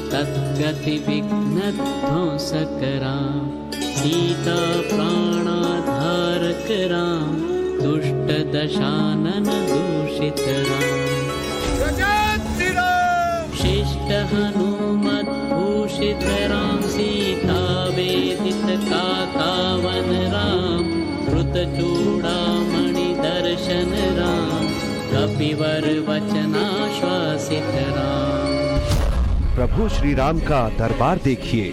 तद्गति विघ्नध्वंस कराम, सीता प्राणाधारक राम, दुष्ट दशानन दूषित राम। शिष्ट हनुमत भूषित राम, सीता वेदित काकावन राम, श्रुत चूड़ामणि दर्शन राम, कपिवर वचनाश्वासित राम। प्रभु श्री राम का दरबार देखिए,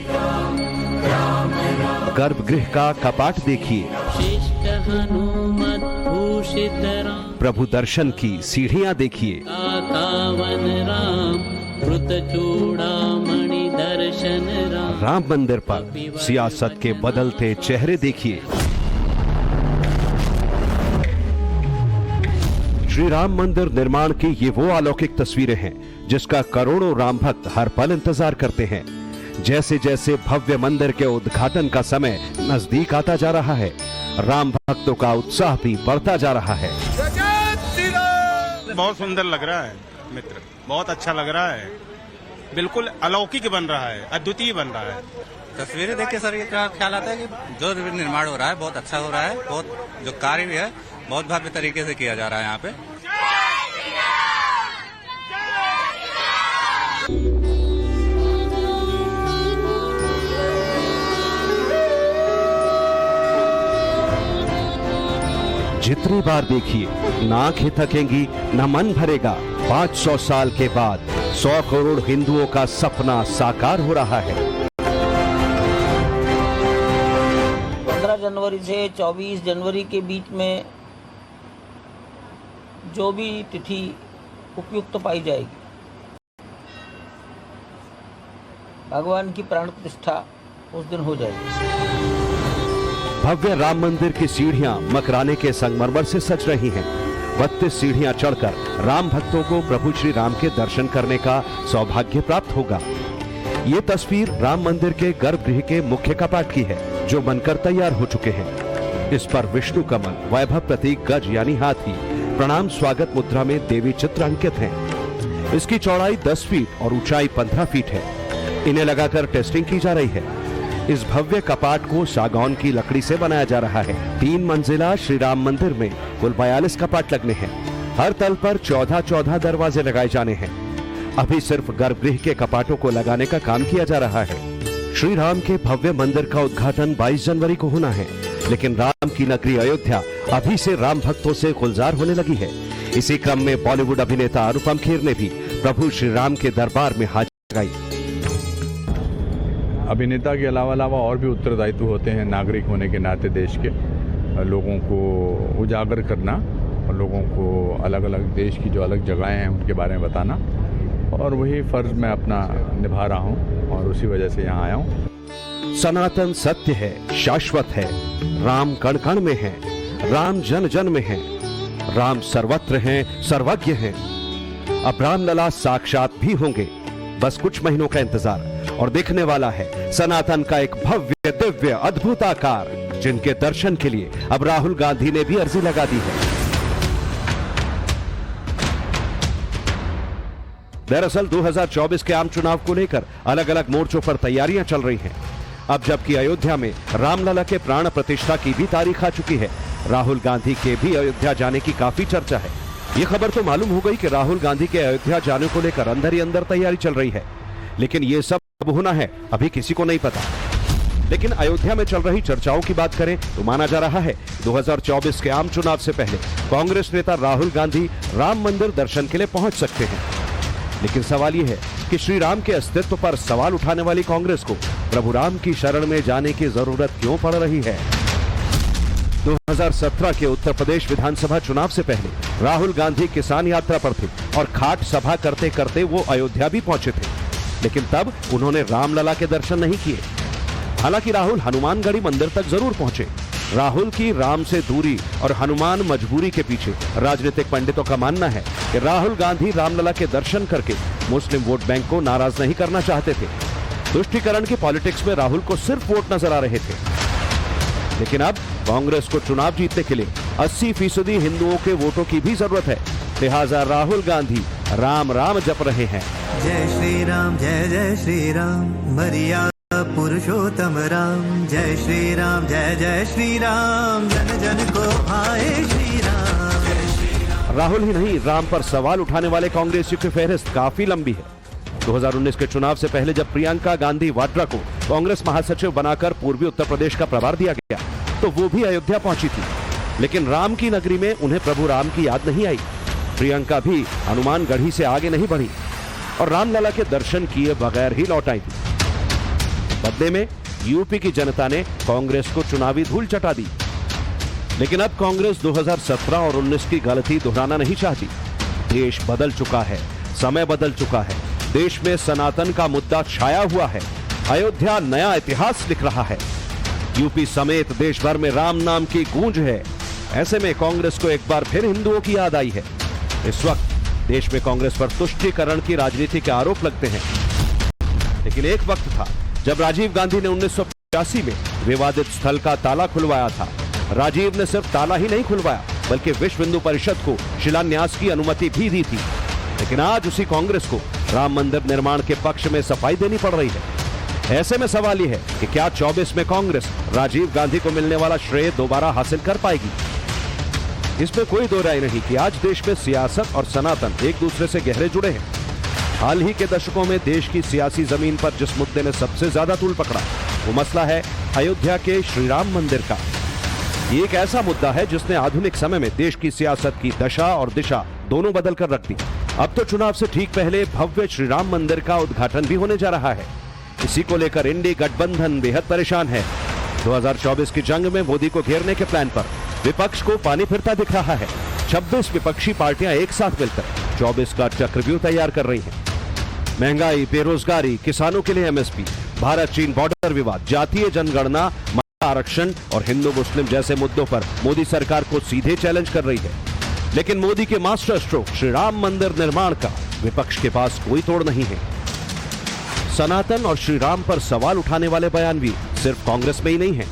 गर्भगृह का कपाट देखिए, शिष्ट हनुमत भूषित राम, प्रभु दर्शन की सीढ़ियां देखिए, काकावन राम, श्रुत चूड़ामणि दर्शन राम। राम मंदिर पर सियासत के बदलते चेहरे देखिए। श्री राम मंदिर निर्माण की ये वो अलौकिक तस्वीरें हैं जिसका करोड़ों राम भक्त हर पल इंतजार करते हैं। जैसे जैसे भव्य मंदिर के उद्घाटन का समय नजदीक आता जा रहा है, राम भक्तों का उत्साह भी बढ़ता जा रहा है। बहुत सुंदर लग रहा है मित्र, बहुत अच्छा लग रहा है, बिल्कुल अलौकिक बन रहा है, अद्वितीय बन रहा है। तस्वीरें देख के सर ये ख्याल आता है कि जो निर्माण हो रहा है बहुत अच्छा हो रहा है, बहुत जो कार्य भी है बहुत भव्य तरीके से किया जा रहा है यहाँ पे। जितनी बार देखिए ना आंखें थकेंगी न मन भरेगा। 500 साल के बाद 100 करोड़ हिंदुओं का सपना साकार हो रहा है। 15 जनवरी से 24 जनवरी के बीच में जो भी तिथि उपयुक्त पाई जाएगी, भगवान की प्राण प्रतिष्ठा उस दिन हो जाएगी। भव्य राम मंदिर की सीढ़ियां मकराने के संगमरमर से सज रही हैं। 32 सीढ़ियां चढ़कर राम भक्तों को प्रभु श्री राम के दर्शन करने का सौभाग्य प्राप्त होगा। ये तस्वीर राम मंदिर के गर्भगृह के मुख्य कपाट की है, जो बनकर तैयार हो चुके हैं। इस पर विष्णु कमल, वैभव प्रतीक गज यानी हाथी, प्रणाम स्वागत मुद्रा में देवी चित्र अंकित हैं। इसकी चौड़ाई 10 फीट और ऊंचाई 15 फीट है। इन्हें लगाकर टेस्टिंग की जा रही है। इस भव्य कपाट को सागौन की लकड़ी से बनाया जा रहा है। 3 मंजिला श्री राम मंदिर में कुल 42 कपाट लगने हैं। हर तल पर 14 दरवाजे लगाए जाने हैं। अभी सिर्फ गर्भगृह के कपाटों को लगाने का काम किया जा रहा है। श्री राम के भव्य मंदिर का उद्घाटन 22 जनवरी को होना है, लेकिन राम की नगरी अयोध्या अभी से राम भक्तों से गुलजार होने लगी है। इसी क्रम में बॉलीवुड अभिनेता अनुपम खेर ने भी प्रभु श्री राम के दरबार में हाजिरी लगाई। अभिनेता के अलावा और भी उत्तरदायित्व होते हैं नागरिक होने के नाते देश के, लोगों को उजागर करना और लोगों को अलग अलग देश की जो अलग जगहें हैं उनके बारे में बताना, और वही फर्ज मैं अपना निभा रहा हूं और उसी वजह से यहाँ आया हूं। सनातन सत्य है, शाश्वत है, राम कण कण में है, राम जन जन में है, राम सर्वत्र हैं, सर्वज्ञ हैं। अब रामलला साक्षात भी होंगे। बस कुछ महीनों का इंतजार और देखने वाला है सनातन का एक भव्य दिव्य अद्भुत आकार, जिनके दर्शन के लिए अब राहुल गांधी ने भी अर्जी लगा दी है। दरअसल 2024 के आम चुनाव को लेकर अलग अलग मोर्चों पर तैयारियां चल रही हैं। अब जबकि अयोध्या में रामलला के प्राण प्रतिष्ठा की भी तारीख आ चुकी है, राहुल गांधी के भी अयोध्या जाने की काफी चर्चा है। ये खबर तो मालूम हो गई कि राहुल गांधी के अयोध्या जाने को लेकर अंदर ही अंदर तैयारी चल रही है, लेकिन ये सब कब होना है अभी किसी को नहीं पता। लेकिन अयोध्या में चल रही चर्चाओं की बात करें तो माना जा रहा है 2024 के आम चुनाव से पहले कांग्रेस नेता राहुल गांधी राम मंदिर दर्शन के लिए पहुंच सकते हैं। लेकिन सवाल यह है कि श्री राम के अस्तित्व पर सवाल उठाने वाली कांग्रेस को प्रभु राम की शरण में जाने की जरूरत क्यों पड़ रही है। 2017 के उत्तर प्रदेश विधानसभा चुनाव से पहले राहुल गांधी किसान यात्रा पर थे और खाट सभा करते करते वो अयोध्या भी पहुंचे थे, लेकिन तब उन्होंने रामलला के दर्शन नहीं किए। हालांकि राहुल हनुमानगढ़ी मंदिर तक जरूर पहुंचे। राहुल की राम से दूरी और हनुमान मजबूरी के पीछे राजनीतिक पंडितों का मानना है कि राहुल गांधी रामलला के दर्शन करके मुस्लिम वोट बैंक को नाराज नहीं करना चाहते थे। तुष्टीकरण की पॉलिटिक्स में राहुल को सिर्फ वोट नजर आ रहे थे। लेकिन अब कांग्रेस को चुनाव जीतने के लिए 80% हिंदुओं के वोटों की भी जरूरत है। लिहाजा राहुल गांधी राम राम जप रहे हैं। जय श्री राम जय श्री राम मरिया पुरुषोत्तम राम। जय श्री राम जय श्री राम जन जन को भाए श्री राम। राहुल ही नहीं, राम पर सवाल उठाने वाले कांग्रेसियों की फहरिस्त काफी लंबी है। 2019 के चुनाव से पहले जब प्रियंका गांधी वाड्रा को कांग्रेस महासचिव बनाकर पूर्वी उत्तर प्रदेश का प्रभार दिया गया तो वो भी अयोध्या पहुंची थी, लेकिन राम की नगरी में उन्हें प्रभु राम की याद नहीं आई। प्रियंका भी हनुमानगढ़ी से आगे नहीं बढ़ी और रामलला के दर्शन किए बगैर ही लौट आई थी। बदले में यूपी की जनता ने कांग्रेस को चुनावी धूल चटा दी। लेकिन अब कांग्रेस 2017 और 19 की गलती दोहराना नहीं चाहती। देश बदल चुका है, समय बदल चुका है, देश में सनातन का मुद्दा छाया हुआ है, अयोध्या नया इतिहास लिख रहा है, यूपी समेत देश भर में राम नाम की गूंज है। ऐसे में कांग्रेस को एक बार फिर हिंदुओं की याद आई है। इस वक्त देश में कांग्रेस पर तुष्टीकरण की राजनीति के आरोप लगते हैं, लेकिन एक वक्त था जब राजीव गांधी ने 1985 में विवादित स्थल का ताला खुलवाया था। राजीव ने सिर्फ ताला ही नहीं खुलवाया बल्कि विश्व हिंदू परिषद को शिलान्यास की अनुमति भी दी थी। लेकिन आज उसी कांग्रेस को राम मंदिर निर्माण के पक्ष में सफाई देनी पड़ रही है। ऐसे में सवाल यह है कि क्या 24 में कांग्रेस राजीव गांधी को मिलने वाला श्रेय दोबारा हासिल कर पाएगी? इसमें कोई दो राय नहीं कि आज देश में सियासत और सनातन एक दूसरे से गहरे जुड़े हैं। हाल ही के दशकों में देश की सियासी जमीन पर जिस मुद्दे ने सबसे ज्यादा तूल पकड़ा वो मसला है अयोध्या के श्री राम मंदिर का। ये एक ऐसा मुद्दा है जिसने आधुनिक समय में देश की सियासत की दशा और दिशा दोनों बदल कर रख दी। अब तो चुनाव से ठीक पहले भव्य श्री राम मंदिर का उद्घाटन भी होने जा रहा है। इसी को लेकर इंडी गठबंधन बेहद परेशान है। 2024 की जंग में मोदी को घेरने के प्लान पर विपक्ष को पानी फिरता दिख रहा है। 26 विपक्षी पार्टियां एक साथ मिलकर 24 का चक्रव्यूह तैयार कर रही हैं। महंगाई, बेरोजगारी, किसानों के लिए एमएसपी, भारत चीन बॉर्डर विवाद, जातीय जनगणना, आरक्षण और हिंदू मुस्लिम जैसे मुद्दों पर मोदी सरकार को सीधे चैलेंज कर रही है। लेकिन मोदी के मास्टर स्ट्रोक श्री राम मंदिर निर्माण का विपक्ष के पास कोई तोड़ नहीं है। सनातन और श्री राम पर सवाल उठाने वाले बयान भी सिर्फ कांग्रेस में ही नहीं है।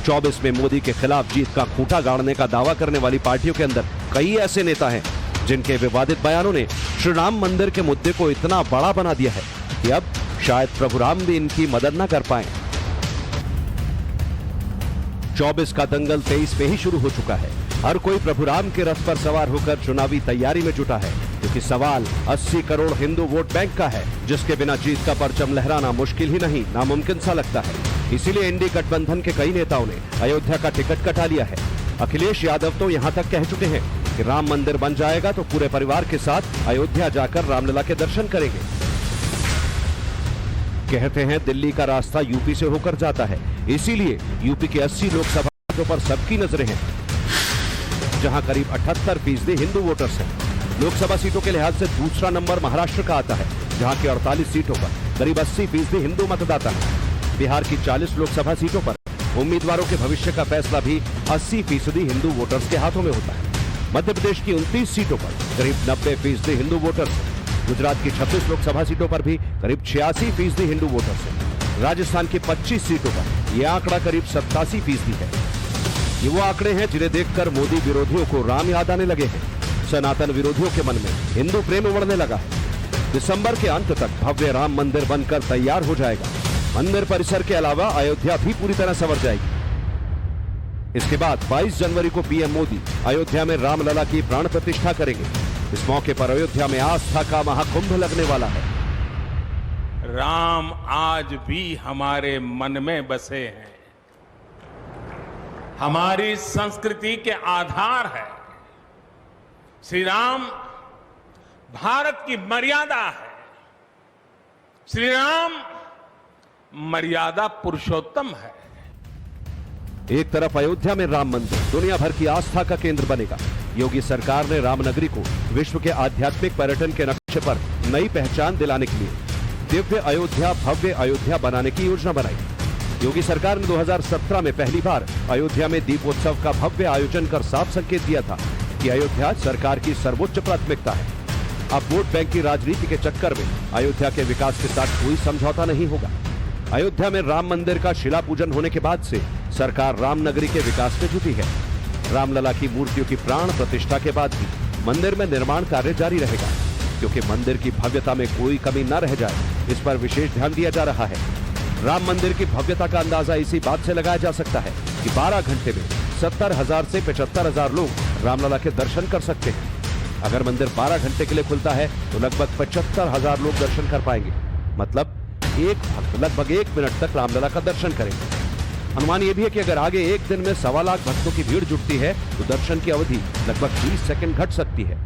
24 में मोदी के खिलाफ जीत का खूंटा गाड़ने का दावा करने वाली पार्टियों के अंदर कई ऐसे नेता हैं जिनके विवादित बयानों ने श्री राम मंदिर के मुद्दे को इतना बड़ा बना दिया है कि अब शायद प्रभु राम भी इनकी मदद न कर पाए। 24 का दंगल 23 में ही शुरू हो चुका है। हर कोई प्रभु राम के रथ पर सवार होकर चुनावी तैयारी में जुटा है, क्योंकि सवाल 80 करोड़ हिंदू वोट बैंक का है, जिसके बिना जीत का परचम लहराना मुश्किल ही नहीं नामुमकिन सा लगता है। इसीलिए इंडी गठबंधन के कई नेताओं ने अयोध्या का टिकट कटा लिया है। अखिलेश यादव तो यहां तक कह चुके हैं कि राम मंदिर बन जाएगा तो पूरे परिवार के साथ अयोध्या जाकर रामलला के दर्शन करेंगे। कहते हैं दिल्ली का रास्ता यूपी से होकर जाता है, इसीलिए यूपी के 80 लोकसभा सीटों पर सबकी नजरें हैं, जहां करीब 78% हिंदू वोटर्स हैं। लोकसभा सीटों के लिहाज से दूसरा नंबर महाराष्ट्र का आता है, जहां के 48 सीटों पर करीब 80% हिंदू मतदाता है। बिहार की 40 लोकसभा सीटों पर उम्मीदवारों के भविष्य का फैसला भी 80% हिंदू वोटर्स के हाथों में होता है। मध्य प्रदेश की 29 सीटों पर करीब 90% हिंदू वोटर्स हैं। गुजरात की 26 लोकसभा सीटों पर भी करीब 86% हिंदू वोटर्स हैं। राजस्थान की 25 सीटों पर यह आंकड़ा करीब 87% है। ये वो आंकड़े हैं जिन्हें देखकर मोदी विरोधियों को राम याद आने लगे हैं। सनातन विरोधियों के मन में हिंदू प्रेम उमड़ने लगा है। दिसंबर के अंत तक भव्य राम मंदिर बनकर तैयार हो जाएगा। मंदिर परिसर के अलावा अयोध्या भी पूरी तरह संवर जाएगी। इसके बाद 22 जनवरी को पीएम मोदी अयोध्या में रामलला की प्राण प्रतिष्ठा करेंगे। इस मौके पर अयोध्या में आस्था का महाकुंभ लगने वाला है। राम आज भी हमारे मन में बसे हैं, हमारी संस्कृति के आधार है। श्री राम भारत की मर्यादा है। श्री राम मर्यादा पुरुषोत्तम है। एक तरफ अयोध्या में राम मंदिर दुनिया भर की आस्था का केंद्र बनेगा। योगी सरकार ने रामनगरी को विश्व के आध्यात्मिक पर्यटन के नक्शे पर नई पहचान दिलाने के लिए दिव्य अयोध्या, भव्य अयोध्या बनाने की योजना बनाई। योगी सरकार ने 2017 में पहली बार अयोध्या में दीपोत्सव का भव्य आयोजन कर साफ संकेत दिया था कि अयोध्या सरकार की सर्वोच्च प्राथमिकता है। अब वोट बैंक की राजनीति के चक्कर में अयोध्या के विकास के साथ कोई समझौता नहीं होगा। अयोध्या में राम मंदिर का शिला पूजन होने के बाद से सरकार रामनगरी के विकास में जुटी है। रामलला की मूर्तियों की प्राण प्रतिष्ठा के बाद भी मंदिर में निर्माण कार्य जारी रहेगा। क्योंकि मंदिर की भव्यता में कोई कमी न रह जाए, इस पर विशेष ध्यान दिया जा रहा है। राम मंदिर की भव्यता का अंदाजा इसी बात से लगाया जा सकता है कि 12 घंटे में 70,000 से 75,000 लोग रामलला के दर्शन कर सकते हैं। अगर मंदिर 12 घंटे के लिए खुलता है तो लगभग 75,000 लोग दर्शन कर पाएंगे। मतलब एक भक्त लगभग 1 मिनट तक रामलला का दर्शन करेंगे। अनुमान यह भी है कि अगर आगे एक दिन में 1.25 लाख भक्तों की भीड़ जुटती है तो दर्शन की अवधि लगभग 20 सेकंड घट सकती है।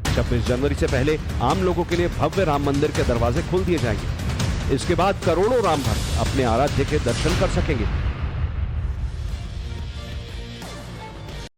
26 जनवरी से पहले आम लोगों के लिए भव्य राम मंदिर के दरवाजे खोल दिए जाएंगे। इसके बाद करोड़ों राम भक्त अपने आराध्य के दर्शन कर सकेंगे।